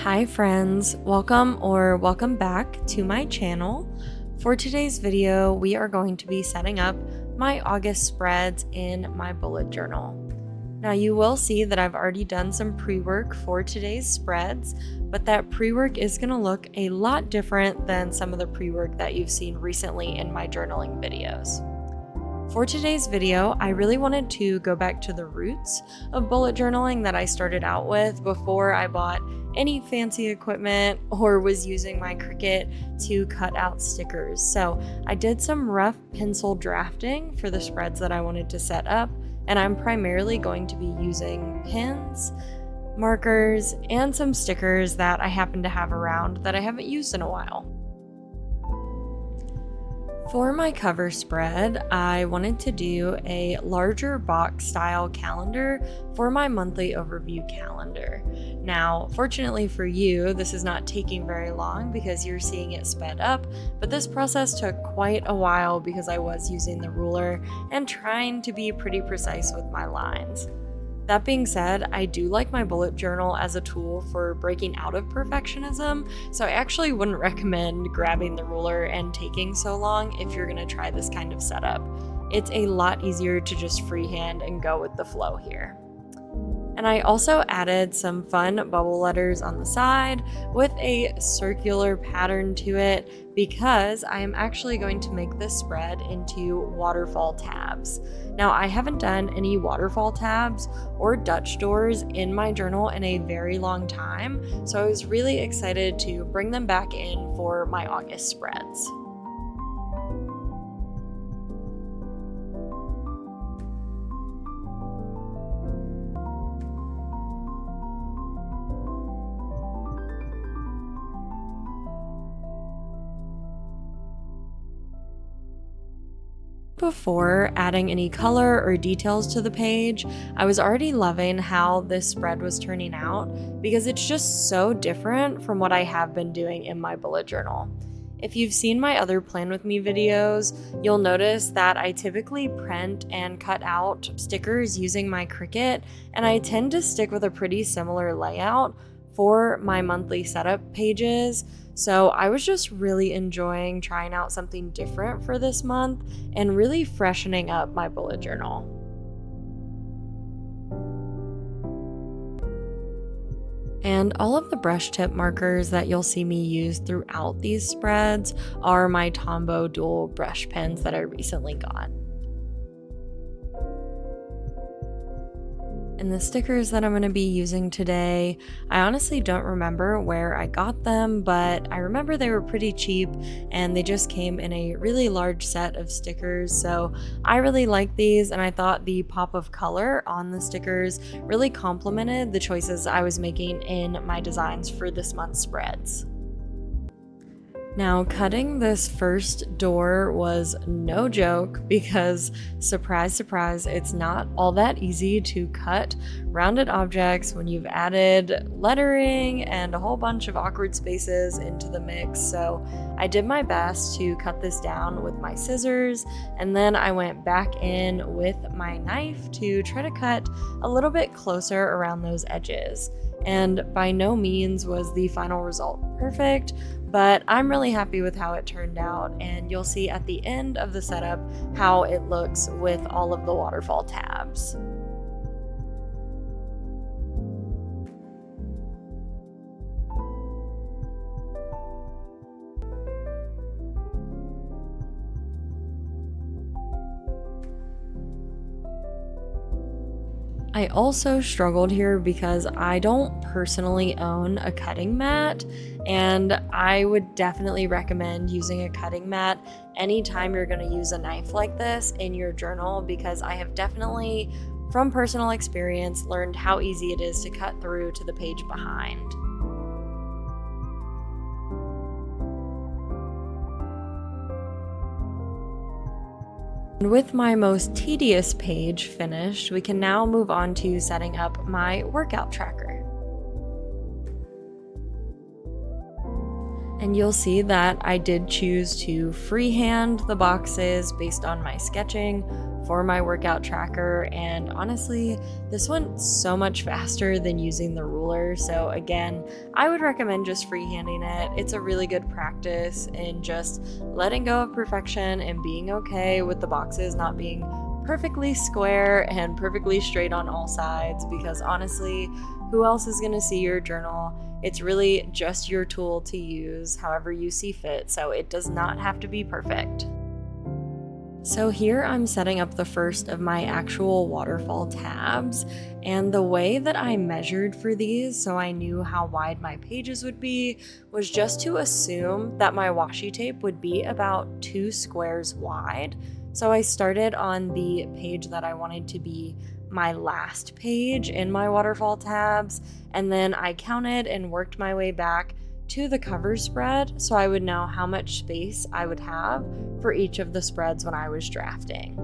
Hi friends, welcome back to my channel. For today's video, we are going to be setting up my August spreads in my bullet journal. Now you will see that I've already done some pre-work for today's spreads, but that pre-work is going to look a lot different than some of the pre-work that you've seen recently in my journaling videos. For today's video, I really wanted to go back to the roots of bullet journaling that I started out with before I bought any fancy equipment or was using my Cricut to cut out stickers. So I did some rough pencil drafting for the spreads that I wanted to set up, and I'm primarily going to be using pens, markers, and some stickers that I happen to have around that I haven't used in a while. For my cover spread, I wanted to do a larger box style calendar for my monthly overview calendar. Now, fortunately for you, this is not taking very long because you're seeing it sped up, but this process took quite a while because I was using the ruler and trying to be pretty precise with my lines. That being said, I do like my bullet journal as a tool for breaking out of perfectionism, so I actually wouldn't recommend grabbing the ruler and taking so long if you're going to try this kind of setup. It's a lot easier to just freehand and go with the flow here. And I also added some fun bubble letters on the side with a circular pattern to it because I am actually going to make this spread into waterfall tabs. Now, I haven't done any waterfall tabs or Dutch doors in my journal in a very long time, so I was really excited to bring them back in for my August spreads. Before adding any color or details to the page, I was already loving how this spread was turning out because it's just so different from what I have been doing in my bullet journal. If you've seen my other Plan With Me videos, you'll notice that I typically print and cut out stickers using my Cricut, and I tend to stick with a pretty similar layout for my monthly setup pages. So I was just really enjoying trying out something different for this month and really freshening up my bullet journal. And all of the brush tip markers that you'll see me use throughout these spreads are my Tombow dual brush pens that I recently got. And the stickers that I'm going to be using today, I honestly don't remember where I got them, but I remember they were pretty cheap and they just came in a really large set of stickers. So I really like these, and I thought the pop of color on the stickers really complemented the choices I was making in my designs for this month's spreads. Now, cutting this first door was no joke because, surprise, surprise, it's not all that easy to cut rounded objects when you've added lettering and a whole bunch of awkward spaces into the mix. So I did my best to cut this down with my scissors, and then I went back in with my knife to try to cut a little bit closer around those edges. And by no means was the final result perfect, but I'm really happy with how it turned out, and you'll see at the end of the setup how it looks with all of the waterfall tabs. I also struggled here because I don't personally own a cutting mat, and I would definitely recommend using a cutting mat anytime you're going to use a knife like this in your journal, because I have definitely, from personal experience, learned how easy it is to cut through to the page behind. And with my most tedious page finished, we can now move on to setting up my workout tracker. And you'll see that I did choose to freehand the boxes based on my sketching for my workout tracker, and honestly, this went so much faster than using the ruler. So again, I would recommend just freehanding it. It's a really good practice in just letting go of perfection and being okay with the boxes not being perfectly square and perfectly straight on all sides, because honestly, who else is going to see your journal? It's really just your tool to use however you see fit, so it does not have to be perfect. So here I'm setting up the first of my actual waterfall tabs, and the way that I measured for these so I knew how wide my pages would be was just to assume that my washi tape would be about 2 squares wide. So I started on the page that I wanted to be my last page in my waterfall tabs, and then I counted and worked my way back to the cover spread so I would know how much space I would have for each of the spreads when I was drafting.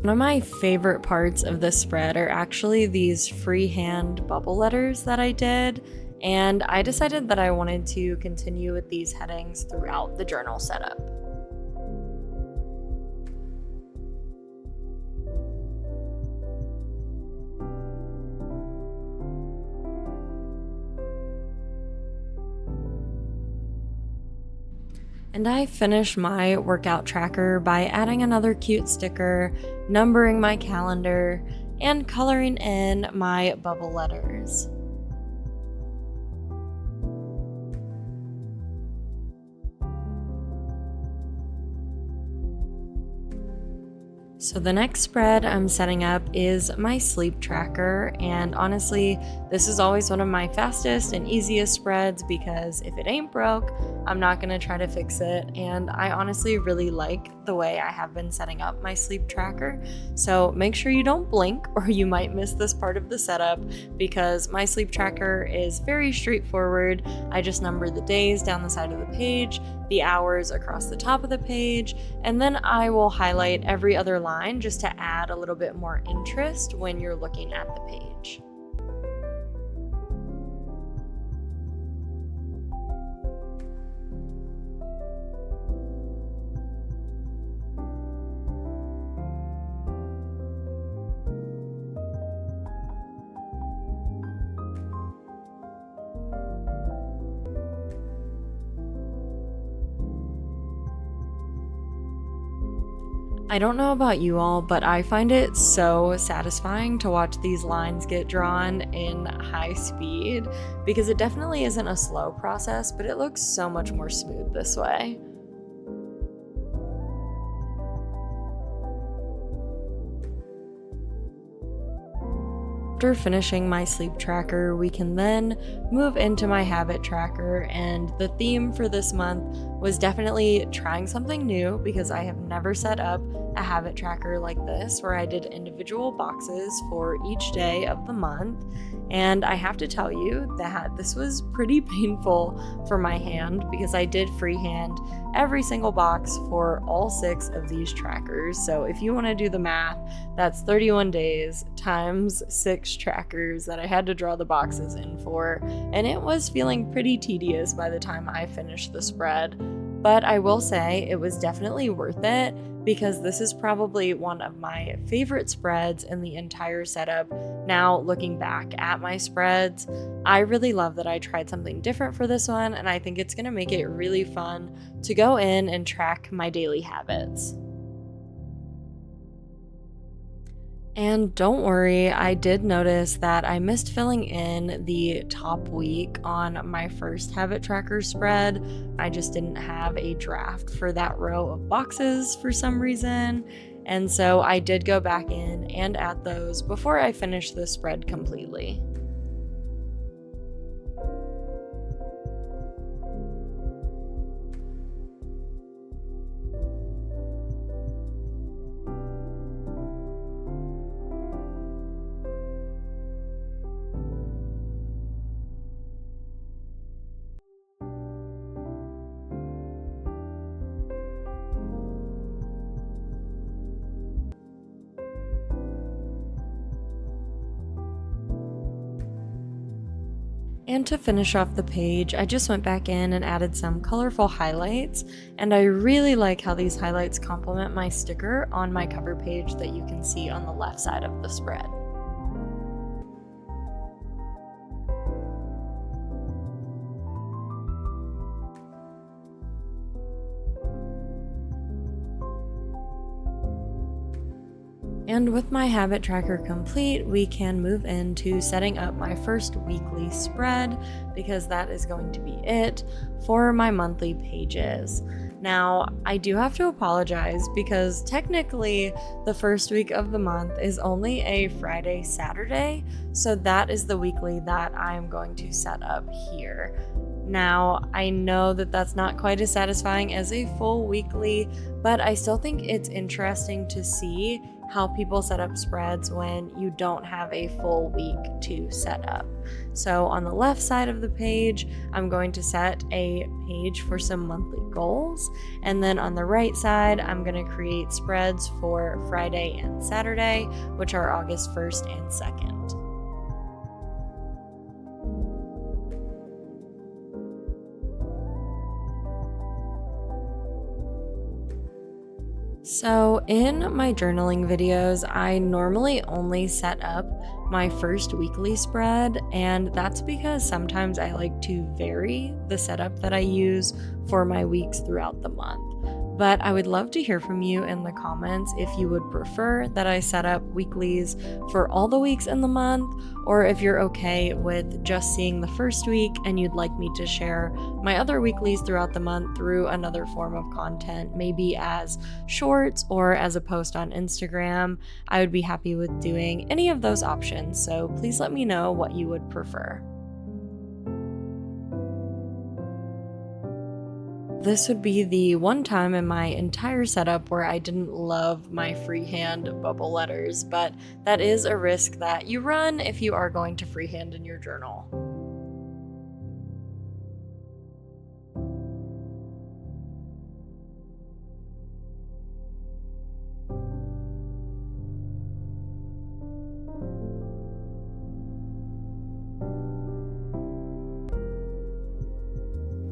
One of my favorite parts of this spread are actually these freehand bubble letters that I did, and I decided that I wanted to continue with these headings throughout the journal setup. And I finished my workout tracker by adding another cute sticker, numbering my calendar, and coloring in my bubble letters. So the next spread I'm setting up is my sleep tracker, and honestly, this is always one of my fastest and easiest spreads because if it ain't broke, I'm not gonna try to fix it, and I honestly really like the way I have been setting up my sleep tracker. So make sure you don't blink or you might miss this part of the setup because my sleep tracker is very straightforward. I just number the days down the side of the page, the hours across the top of the page, and then I will highlight every other line just to add a little bit more interest when you're looking at the page. I don't know about you all, but I find it so satisfying to watch these lines get drawn in high speed because it definitely isn't a slow process, but it looks so much more smooth this way. After finishing my sleep tracker, we can then move into my habit tracker, and the theme for this month was definitely trying something new because I have never set up a habit tracker like this where I did individual boxes for each day of the month. And I have to tell you that this was pretty painful for my hand because I did freehand every single box for all 6 of these trackers. So if you want to do the math, that's 31 days times 6 trackers that I had to draw the boxes in for, and it was feeling pretty tedious by the time I finished the spread. But I will say it was definitely worth it because this is probably one of my favorite spreads in the entire setup. Now, looking back at my spreads, I really love that I tried something different for this one, and I think it's going to make it really fun to go in and track my daily habits. And don't worry, I did notice that I missed filling in the top week on my first habit tracker spread. I just didn't have a draft for that row of boxes for some reason. And so I did go back in and add those before I finished the spread completely. And to finish off the page, I just went back in and added some colorful highlights, and I really like how these highlights complement my sticker on my cover page that you can see on the left side of the spread. And with my habit tracker complete, we can move into setting up my first weekly spread, because that is going to be it for my monthly pages. Now, I do have to apologize because technically the first week of the month is only a Friday, Saturday, so that is the weekly that I'm going to set up here. Now, I know that that's not quite as satisfying as a full weekly, but I still think it's interesting to see how people set up spreads when you don't have a full week to set up. So on the left side of the page, I'm going to set a page for some monthly goals. And then on the right side, I'm going to create spreads for Friday and Saturday, which are August 1st and 2nd. So in my journaling videos, I normally only set up my first weekly spread, and that's because sometimes I like to vary the setup that I use for my weeks throughout the month. But I would love to hear from you in the comments if you would prefer that I set up weeklies for all the weeks in the month, or if you're okay with just seeing the first week and you'd like me to share my other weeklies throughout the month through another form of content, maybe as shorts or as a post on Instagram. I would be happy with doing any of those options, so please let me know what you would prefer. This would be the one time in my entire setup where I didn't love my freehand bubble letters, but that is a risk that you run if you are going to freehand in your journal.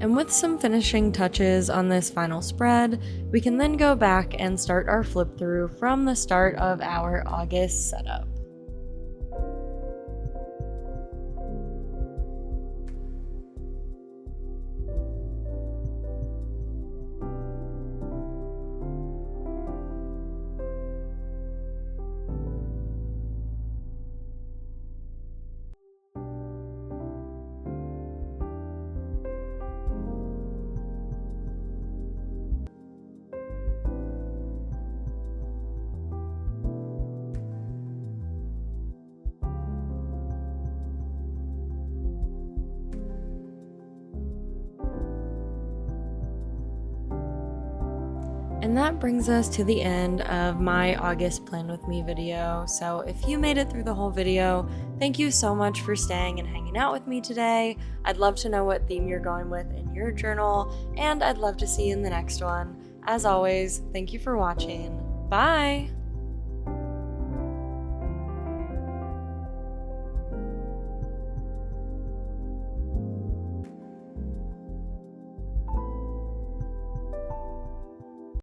And with some finishing touches on this final spread, we can then go back and start our flip through from the start of our August setup. And that brings us to the end of my August Plan With Me video. So if you made it through the whole video, thank you so much for staying and hanging out with me today. I'd love to know what theme you're going with in your journal, and I'd love to see you in the next one. As always, thank you for watching. Bye!